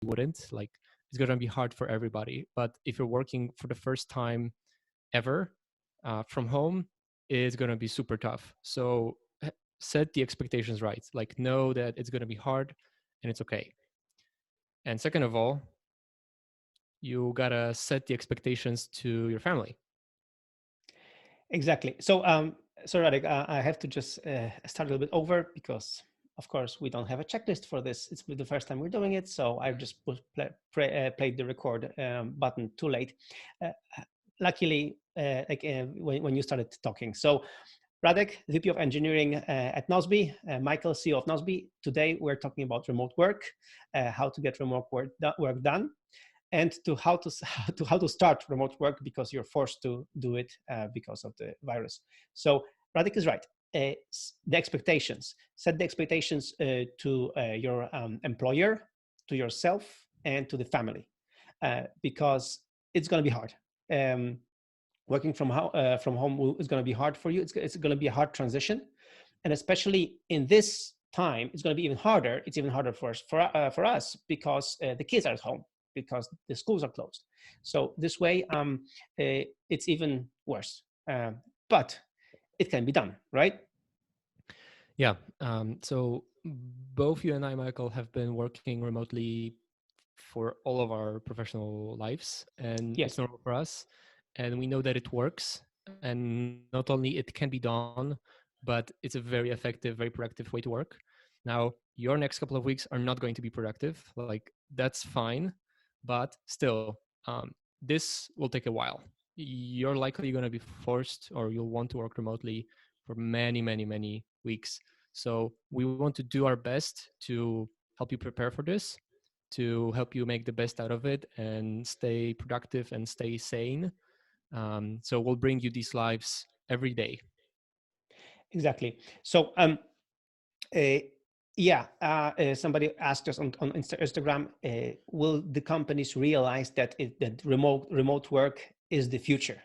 wouldn't. Like, it's going to be hard for everybody. But if you're working for the first time ever from home, it's going to be super tough. So set the expectations right. Like, know that it's going to be hard and it's okay. And second of all, you got to set the expectations to your family. Exactly. So Radek, I have to just start a little bit over because, of course, we don't have a checklist for this. It's the first time we're doing it, so I've just played the record button too late. Uh, Luckily, when you started talking. So, Radek, VP of Engineering at Nozbe, Michael, CEO of Nozbe. Today, we're talking about remote work, how to get remote work done, and to how to start remote work because you're forced to do it because of the virus. So Radek is right. The expectations, set the expectations to your employer, to yourself, and to the family, because it's going to be hard. Working from home is going to be hard for you. It's going to be a hard transition, and especially in this time, it's going to be even harder. It's even harder for us for us because the kids are at home because the schools are closed. So this way, it's even worse. But it can be done, right? Yeah. So both you and I, Michael, have been working remotely for all of our professional lives, and it's Yes, normal for us. And we know that it works. And not only it can be done, but it's a very effective, very productive way to work. Now, your next couple of weeks are not going to be productive. Like, that's fine, but still, this will take a while. You're likely going to be forced, or you'll want to work remotely for many, many, many weeks. So we want to do our best to help you prepare for this, to help you make the best out of it and stay productive and stay sane. So we'll bring you these lives every day. exactly. So uh, yeah, somebody asked us on Instagram, will the companies realize that that remote work is the future?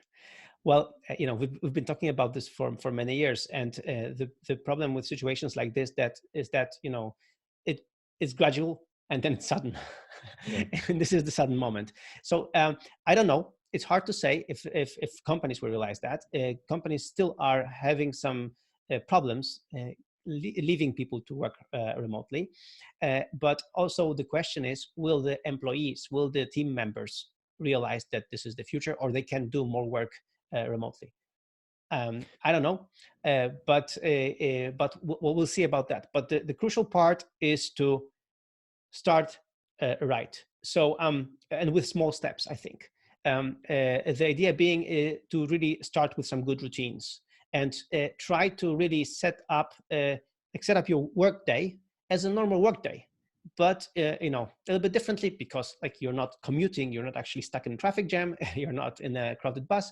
Well, we've been talking about this for many years, and the problem with situations like this is that it is gradual and then it's sudden, Yeah. and this is the sudden moment. So I don't know. It's hard to say if companies will realize that. Companies still are having some problems leaving people to work remotely, but also the question is, will the employees, will the team members realize that this is the future, or they can do more work remotely? I don't know, but we'll see about that. But the crucial part is to start right. So and with small steps, I think. The idea being to really start with some good routines and try to really set up your work day as a normal work day, but a little bit differently, because like you're not commuting, you're not actually stuck in a traffic jam, you're not in a crowded bus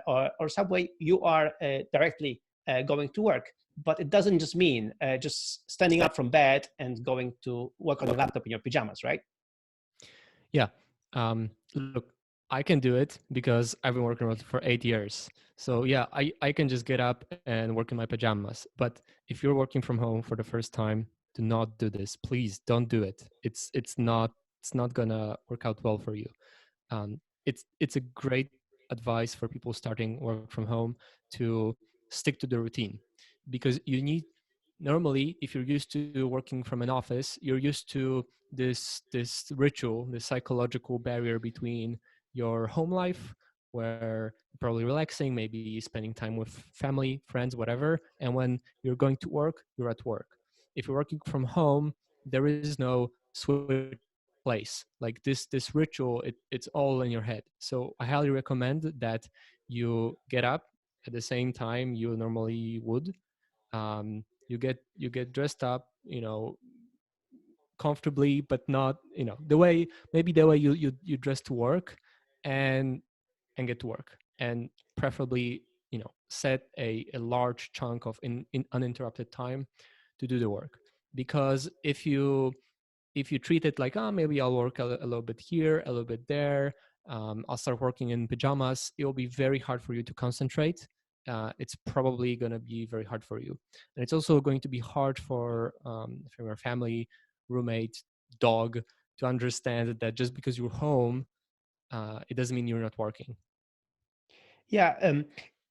or subway, you are directly going to work. But it doesn't just mean just standing up from bed and going to work on your laptop in your pajamas, right? Yeah. Look, I can do it because I've been working remotely for 8 years. So yeah, I can just get up and work in my pajamas. But if you're working from home for the first time, do not do this. Please don't do it. It's not gonna work out well for you. It's a great advice for people starting work from home to stick to the routine, because you need, normally if you're used to working from an office, you're used to this ritual, this psychological barrier between your home life, where you're probably relaxing, maybe spending time with family, friends, whatever, and when you're going to work, you're at work. If you're working from home, there is no switch place. Like this ritual, it's all in your head. So I highly recommend that you get up at the same time you normally would. You get dressed up, comfortably, but not, the way, maybe the way you dress to work, and get to work, and preferably, set a large chunk of in uninterrupted time to do the work. Because if you treat it like, maybe I'll work a little bit here, a little bit there, I'll start working in pajamas, it will be very hard for you to concentrate. It's probably going to be very hard for you. And it's also going to be hard for your family, roommate, dog, to understand that just because you're home, it doesn't mean you're not working. Yeah,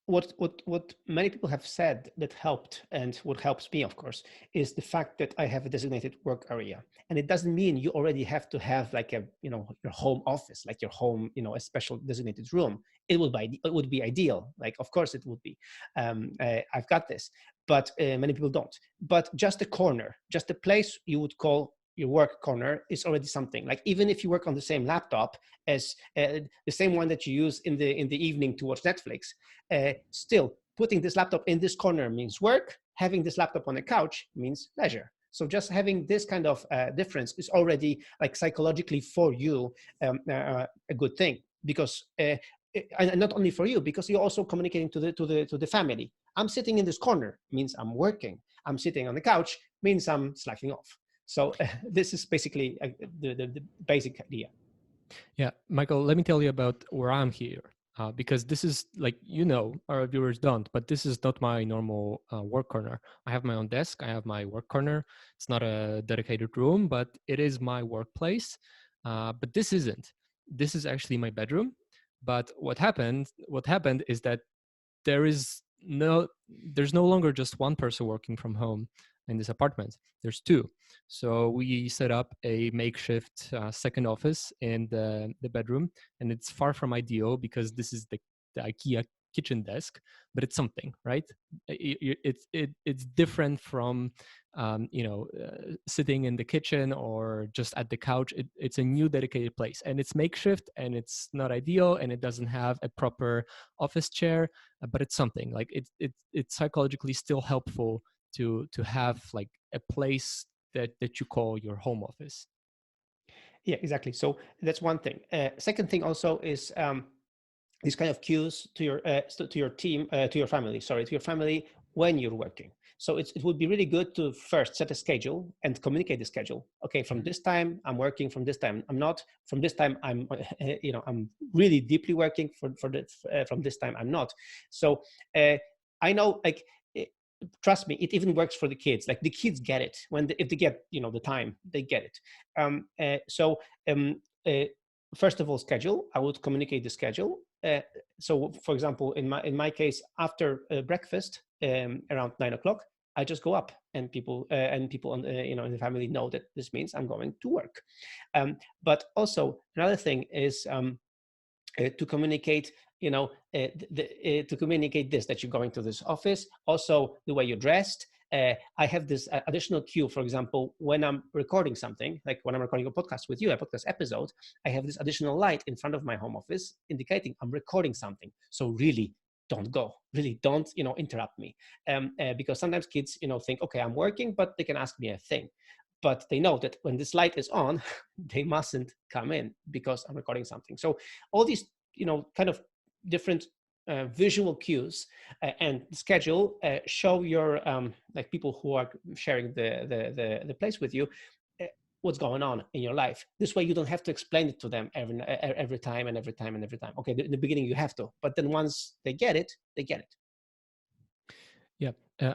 what many people have said that helped, and what helps me, of course, is the fact that I have a designated work area, and it doesn't mean you already have to have like a your home office, like your home, a special designated room. It would be ideal. Like, of course, it would be. I've got this, but many people don't. But just a corner, just a place you would call your work corner is already something. Like, even if you work on the same laptop as the same one that you use in the evening to watch Netflix, still putting this laptop in this corner means work. Having this laptop on a couch means leisure. So just having this kind of difference is already, like, psychologically for you, a good thing, because and not only for you, because you're also communicating to the family. I'm sitting in this corner means I'm working. I'm sitting on the couch means I'm slacking off. So this is basically the basic idea. Yeah, Michael, let me tell you about where I'm here. Because this is, like, our viewers don't, but this is not my normal work corner. I have my own desk. I have my work corner. It's not a dedicated room, but it is my workplace. But this isn't. This is actually my bedroom. But what happened is that there is no there's no longer just one person working from home in this apartment. There's two. So we set up a makeshift second office in the bedroom, and it's far from ideal because this is the IKEA kitchen desk, but it's something, right? It's different from sitting in the kitchen or just at the couch. It's a new dedicated place, and it's makeshift, and it's not ideal, and it doesn't have a proper office chair, but it's something. Like, it's psychologically still helpful to have like a place that you call your home office. Yeah, exactly. So that's one thing. Second thing also is these kind of cues to your team, to your family. Sorry, to your family when you're working. So it would be really good to first set a schedule and communicate the schedule. Okay, from this time I'm working. From this time I'm not. From this time I'm, I'm really deeply working. From this time I'm not. So I know, like. Trust me, it even works for the kids. Like, the kids get it if they get the time, they get it. So uh, first of all, schedule. I would communicate the schedule. So, for example, in my case, after breakfast, around 9 o'clock, I just go up, and people on in the family know that this means I'm going to work. But also, another thing is, to communicate, to communicate this, that you're going to this office. Also, the way you're dressed. I have this additional cue. For example, when I'm recording something, like when I'm recording a podcast with you, a podcast episode, I have this additional light in front of my home office indicating I'm recording something. So really, don't go. Really, don't interrupt me, because sometimes kids think, okay, I'm working, but they can ask me a thing. But they know that when this light is on, they mustn't come in because I'm recording something. So all these, kind of different visual cues and schedule show your like people who are sharing the place with you, uh, what's going on in your life. This way you don't have to explain it to them every time and every time and every time. Okay, in the beginning you have to, but then once they get it, they get it. Yeah.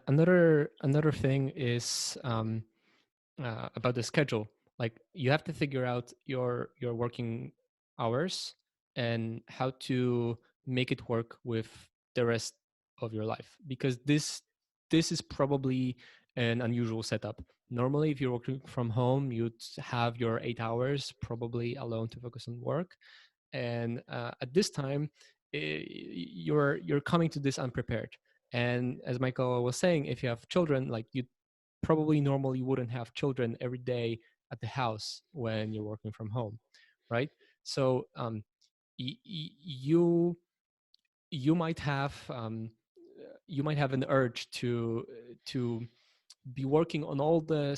Another thing is about the schedule. Like, you have to figure out your working hours and how to make it work with the rest of your life, because this is probably an unusual setup. Normally, if you're working from home, you'd have your 8 hours probably alone to focus on work, and at this time, you're coming to this unprepared. And as Michael was saying, if you have children, like, you probably normally wouldn't have children every day at the house when you're working from home, right? So you you might have an urge to be working on all the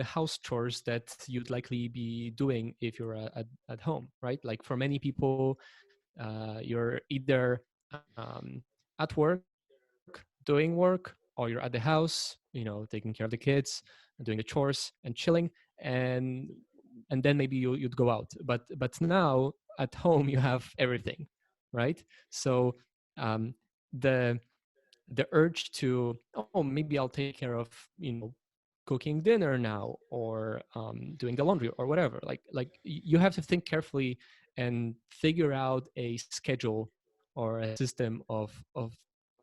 house chores that you'd likely be doing if you're at home, right? Like, for many people, you're either at work doing work, or you're at the house, taking care of the kids, doing the chores and chilling, and then maybe you'd go out. But now at home you have everything, right? So um, the the urge to, oh, maybe I'll take care of cooking dinner now, or doing the laundry or whatever. You have to think carefully and figure out a schedule or a system of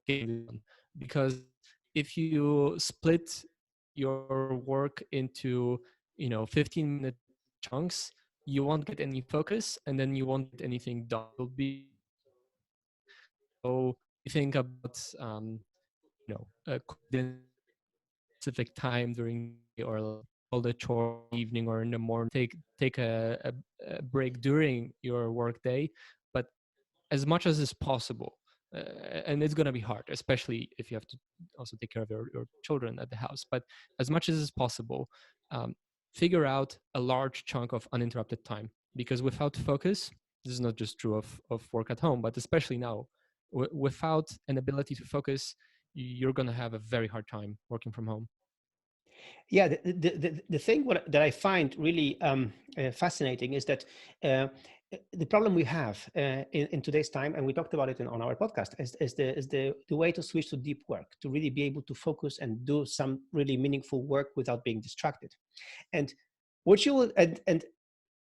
getting this done. Because if you split your work into 15-minute chunks, you won't get any focus, and then you won't get anything done. You'll be exhausted. So you think about cook dinner at a specific time during the day, or like all the chores in the evening or in the morning. Take a break during your work day, but as much as is possible. And it's going to be hard, especially if you have to also take care of your children at the house. But as much as is possible, um, figure out a large chunk of uninterrupted time, because without focus, this is not just true of work at home, but especially now, without an ability to focus, you're going to have a very hard time working from home. Yeah, the thing that I find really fascinating is that the problem we have in today's time, and we talked about it on our podcast, is the way to switch to deep work, to really be able to focus and do some really meaningful work without being distracted. And what you will and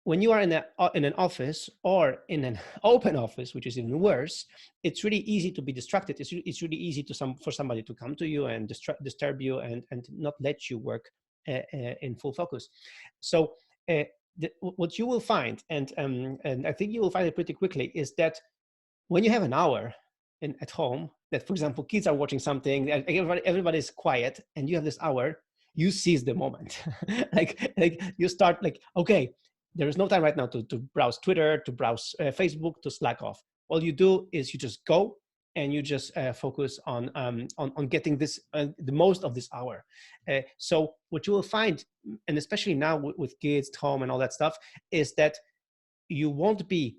when you are in an office or in an open office, which is even worse, it's really easy to be distracted. It's really easy for somebody to come to you and disturb you and not let you work in full focus. So what you will find, and I think you will find it pretty quickly, is that when you have an hour at home, that for example kids are watching something, and everybody's quiet, and you have this hour, you seize the moment. like you start like, okay, there is no time right now to browse Twitter, to browse Facebook, to slack off. All you do is you just go and you just focus on getting this the most of this hour. So what you will find, and especially now with kids at home and all that stuff, is that you won't be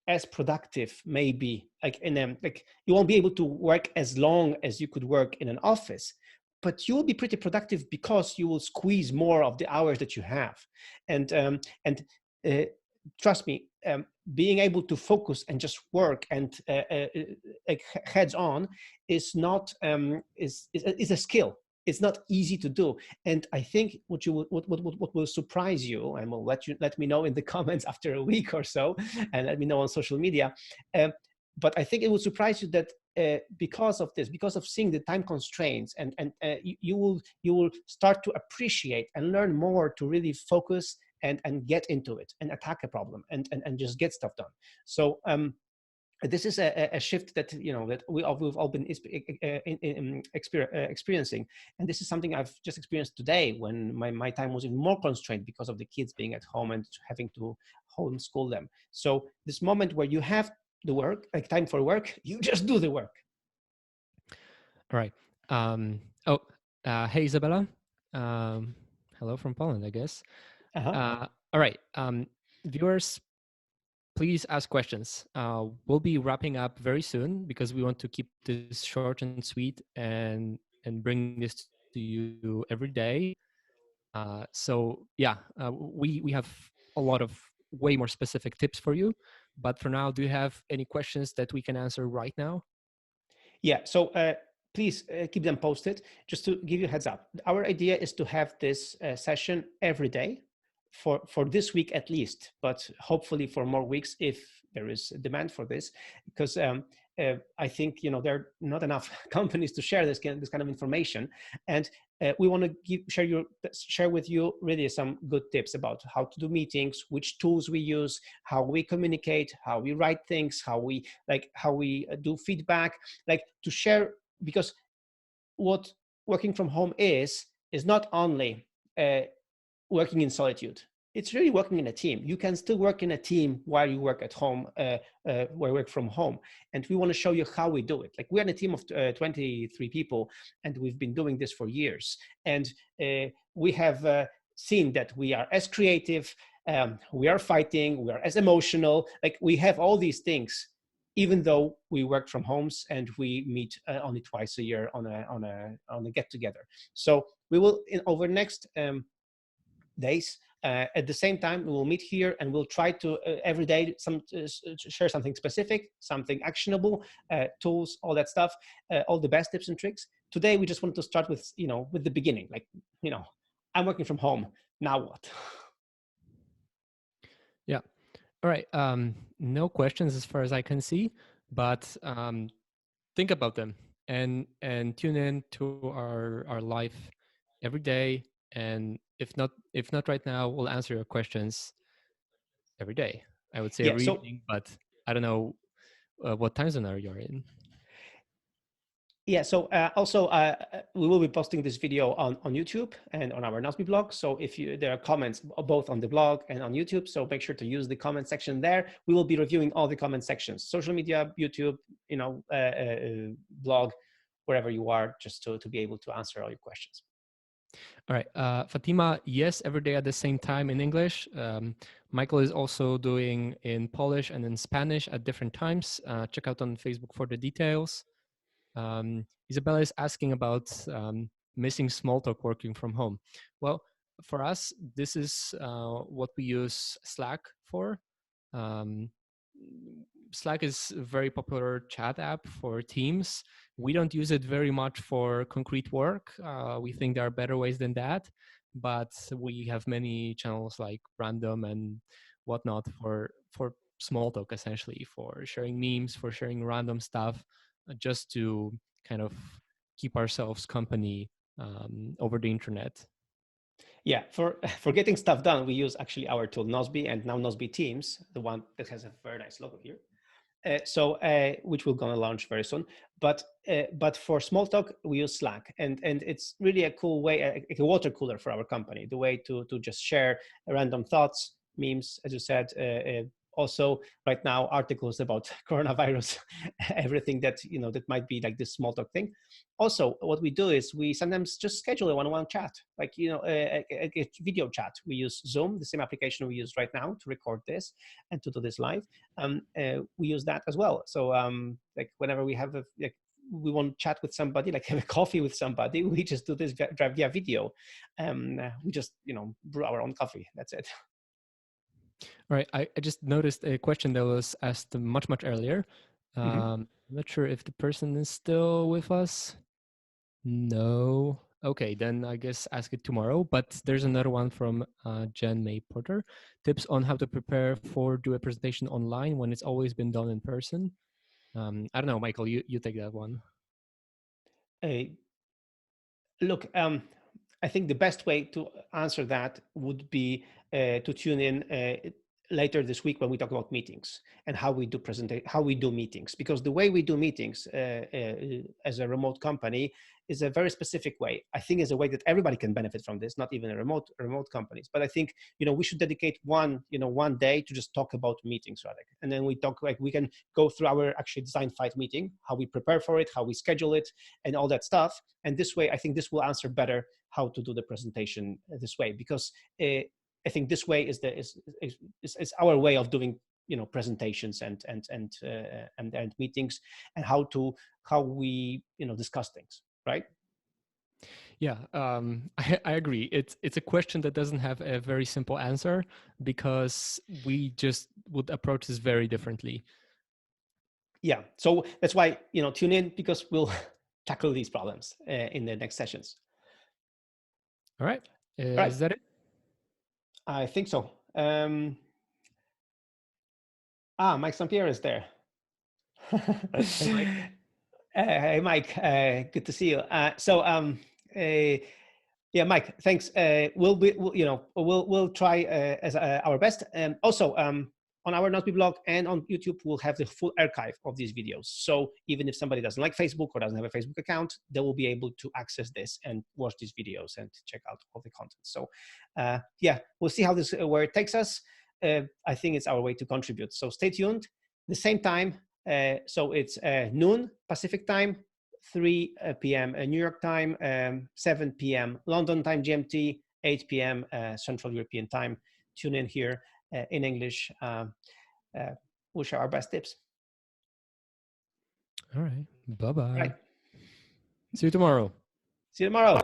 as productive, maybe like like you won't be able to work as long as you could work in an office, but you will be pretty productive because you will squeeze more of the hours that you have. And uh, trust me, being able to focus and just work and like heads on is not is a skill. It's not easy to do. And I think what will surprise you, and will let me know in the comments after a week or so, and let me know on social media. Um, but I think it will surprise you that because of this, because of seeing the time constraints, and you will start to appreciate and learn more to really focus and get into it and attack a problem and just get stuff done. So this is a shift that that we've all been experiencing, and this is something I've just experienced today when my time was even more constrained because of the kids being at home and having to homeschool them. So this moment where you have the work, like time for work, you just do the work. All right. Oh, hey, Isabella. Um, Hello from Poland, I guess. Uh-huh. All right. Viewers, please ask questions. We'll be wrapping up very soon because we want to keep this short and sweet, and bring this to you every day. So yeah, we have a lot of way more specific tips for you. But for now, do you have any questions that we can answer right now? Yeah, so please keep them posted. Just to give you a heads up, our idea is to have this session every day for this week at least, but hopefully for more weeks if there is demand for this, because I think there are not enough companies to share this kind of information, and we want to share with you really some good tips about how to do meetings, which tools we use, how we communicate, how we write things, how we do feedback, like to share, because what working from home is not only working in solitude. It's really working in a team. You can still work in a team while you work at home, while you work from home. And we want to show you how we do it. Like, we're in a team of 23 people, and we've been doing this for years. And we have seen that we are as creative, we are fighting, we are as emotional. Like, we have all these things, even though we work from homes and we meet only twice a year on a get together. So we will, over next days, At the same time, we will meet here and we'll try to every day share something specific, something actionable, tools, all that stuff, all the best tips and tricks. Today, we just want to start with, with the beginning. Like, I'm working from home. Now what? Yeah. All right. No questions as far as I can see, but think about them and tune in to our live every day. And if not right now, we'll answer your questions every day. I would say Yeah. every So evening, but I don't know what time zone are you in. yeah, so also we will be posting this video on YouTube and on our Nozbe blog. So if there are comments both on the blog and on YouTube, so make sure to use the comment section there. We will be reviewing all the comment sections, social media, YouTube, blog, wherever you are, just to be able to answer all your questions. All right, Fatima, yes, every day at the same time in English. Michael is also doing in Polish and in Spanish at different times. Check out on Facebook for the details. Isabella is asking about missing small talk working from home. Well, for us, this is what we use Slack for. Um, Slack is a very popular chat app for teams. We don't use it very much for concrete work. We think there are better ways than that, but we have many channels like random and whatnot for small talk, essentially, for sharing memes, for sharing random stuff, just to kind of keep ourselves company over the internet. Yeah, for getting stuff done, we use actually our tool Nozbe and now Nozbe Teams, the one that has a very nice logo here. Which we're going to launch very soon. But for small talk, we use Slack, and it's really a cool way, a water cooler for our company. The way to just share random thoughts, memes, as you said. Also, right now, articles about coronavirus, everything that that might be like this small talk thing. Also, what we do is we sometimes just schedule a one-on-one chat, like a video chat. We use Zoom, the same application we use right now to record this and to do this live. We use that as well. So like whenever we have we want to chat with somebody, like have a coffee with somebody, we just do this via video. We just brew our own coffee. That's it. All right, I just noticed a question that was asked much earlier. Mm-hmm. I'm not sure if the person is still with us. No. Okay, then I guess ask it tomorrow. But there's another one from Jen May Porter. Tips on how to prepare for do a presentation online when it's always been done in person. I don't know, Michael, you take that one. Look, I think the best way to answer that would be to tune in later this week when we talk about meetings and how we do meetings, because the way we do meetings as a remote company is a very specific way. I think is a way that everybody can benefit from this, not even a remote companies. But I think we should dedicate one day to just talk about meetings, Radek, and then we talk, like, we can go through our actually design fight meeting, how we prepare for it, how we schedule it, and all that stuff. And this way, I think this will answer better how to do the presentation this way, because I think this way is our way of doing presentations and meetings, and how we discuss things, right? Yeah, I agree. It's a question that doesn't have a very simple answer because we just would approach this very differently. Yeah, so that's why tune in, because we'll tackle these problems in the next sessions. All right, Right, is that it? I think so. Mike St. Pierre is there. Hey, Mike. Hey, Mike. Good to see you. Yeah, Mike. Thanks. We'll try as our best. And also, on our Nozbe blog and on YouTube, we'll have the full archive of these videos. So even if somebody doesn't like Facebook or doesn't have a Facebook account, they will be able to access this and watch these videos and check out all the content. So, yeah, we'll see how this where it takes us. I think it's our way to contribute. So stay tuned. The same time. So it's noon Pacific time, 3 p.m. New York time, 7 p.m. London time GMT, 8 p.m. Central European time. Tune in here in English. We'll share our best tips. All right. Bye-bye. Right. See you tomorrow. See you tomorrow.